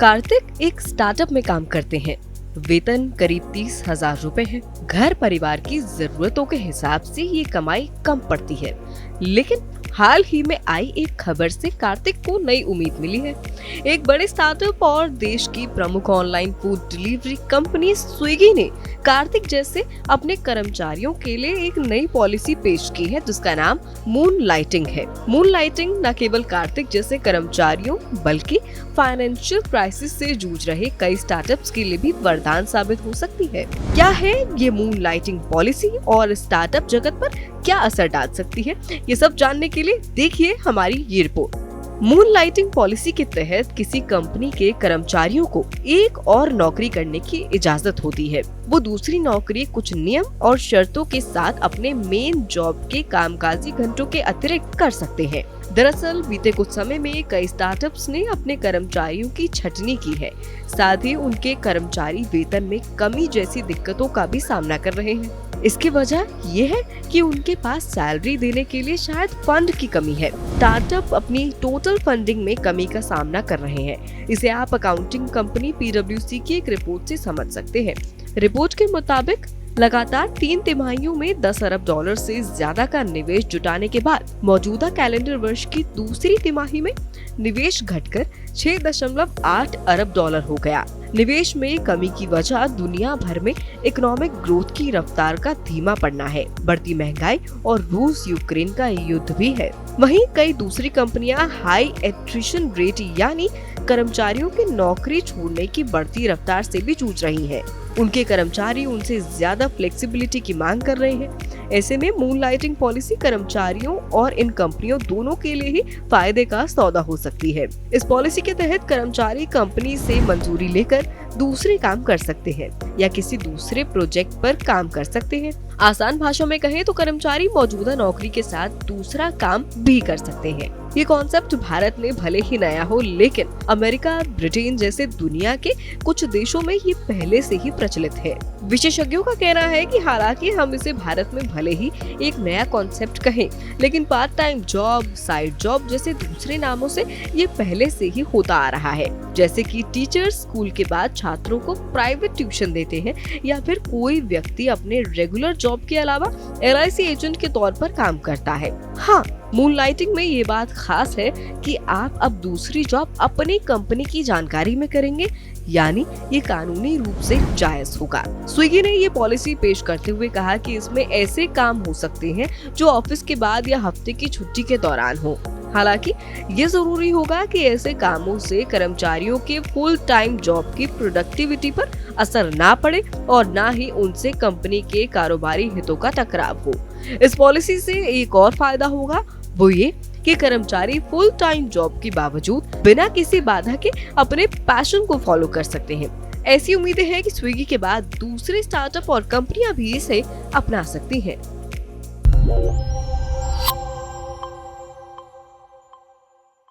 कार्तिक एक स्टार्टअप में काम करते हैं। वेतन करीब 30,000 रुपए है। घर परिवार की जरूरतों के हिसाब से ये कमाई कम पड़ती है, लेकिन हाल ही में आई एक खबर से कार्तिक को नई उम्मीद मिली है। एक बड़े स्टार्टअप और देश की प्रमुख online food delivery company Swiggy ने कार्तिक जैसे अपने कर्मचारियों के लिए एक नई पॉलिसी पेश की है, जिसका नाम मून लाइटिंग है। मून लाइटिंग न केवल कार्तिक जैसे कर्मचारियों बल्कि फाइनेंशियल क्राइसिस से जूझ रहे कई स्टार्टअप्स के लिए भी वरदान साबित हो सकती है। क्या है ये मून लाइटिंग पॉलिसी और स्टार्टअप जगत पर क्या असर डाल सकती है, ये सब जानने के लिए देखिए हमारी ये रिपोर्ट। मून लाइटिंग पॉलिसी के तहत किसी कंपनी के कर्मचारियों को एक और नौकरी करने की इजाजत होती है। वो दूसरी नौकरी कुछ नियम और शर्तों के साथ अपने मेन जॉब के कामकाजी घंटों के अतिरिक्त कर सकते हैं। दरअसल बीते कुछ समय में कई स्टार्टअप्स ने अपने कर्मचारियों की छटनी की है, साथ ही उनके कर्मचारी वेतन में कमी जैसी दिक्कतों का भी सामना कर रहे हैं। इसकी वजह ये है कि उनके पास सैलरी देने के लिए शायद फंड की कमी है। स्टार्टअप अपनी टोटल फंडिंग में कमी का सामना कर रहे हैं। इसे आप अकाउंटिंग कंपनी PwC की एक रिपोर्ट से समझ सकते हैं। रिपोर्ट के मुताबिक लगातार 3 तिमाहियों में $10 अरब से ज्यादा का निवेश जुटाने के बाद मौजूदा कैलेंडर वर्ष की दूसरी तिमाही में निवेश घटकर $6.8 अरब हो गया। निवेश में कमी की वजह दुनिया भर में इकोनॉमिक ग्रोथ की रफ्तार का धीमा पड़ना है, बढ़ती महंगाई और रूस यूक्रेन का युद्ध भी है। वहीं कई दूसरी कंपनियां हाई एट्रिशन रेट यानी कर्मचारियों के नौकरी छोड़ने की बढ़ती रफ्तार से भी जूझ रही हैं। उनके कर्मचारी उनसे ज्यादा फ्लेक्सिबिलिटी की मांग कर रहे हैं। ऐसे में मून लाइटिंग पॉलिसी कर्मचारियों और इन कंपनियों दोनों के लिए ही फायदे का सौदा हो सकती है। इस पॉलिसी के तहत कर्मचारी कंपनी से मंजूरी लेकर दूसरे काम कर सकते हैं या किसी दूसरे प्रोजेक्ट पर काम कर सकते हैं। आसान भाषा में कहें तो कर्मचारी मौजूदा नौकरी के साथ दूसरा काम भी कर सकते हैं। ये कॉन्सेप्ट भारत में भले ही नया हो, लेकिन अमेरिका, ब्रिटेन जैसे दुनिया के कुछ देशों में ये पहले से ही प्रचलित है। विशेषज्ञों का कहना है कि हालांकि हम इसे भारत में भले ही एक नया कॉन्सेप्ट कहें, लेकिन part time job, side job जैसे दूसरे नामों से ये पहले से ही होता आ रहा है। जैसे कि टीचर्स स्कूल के बाद छात्रों को प्राइवेट ट्यूशन देते हैं, या फिर कोई व्यक्ति अपने रेगुलर जॉब के अलावा LIC एजेंट के तौर पर काम करता है। हाँ, मून लाइटिंग में ये बात खास है कि आप अब दूसरी जॉब अपनी कंपनी की जानकारी में करेंगे, यानी ये कानूनी रूप से जायज होगा। स्विगी ने ये पॉलिसी पेश करते हुए कहा कि इसमें ऐसे काम हो सकते हैं जो ऑफिस के बाद या हफ्ते की छुट्टी के दौरान हो। हालांकि ये जरूरी होगा कि ऐसे कामों से कर्मचारियों के फुल टाइम जॉब की प्रोडक्टिविटी पर असर ना पड़े और ना ही उनसे कंपनी के कारोबारी हितों का टकराव हो। इस पॉलिसी से एक और फायदा होगा, वो ये कि कर्मचारी फुल टाइम जॉब के बावजूद बिना किसी बाधा के अपने पैशन को फॉलो कर सकते हैं। ऐसी उम्मीदें हैं कि स्विगी के बाद दूसरे स्टार्टअप और कंपनियां भी इसे अपना सकती हैं।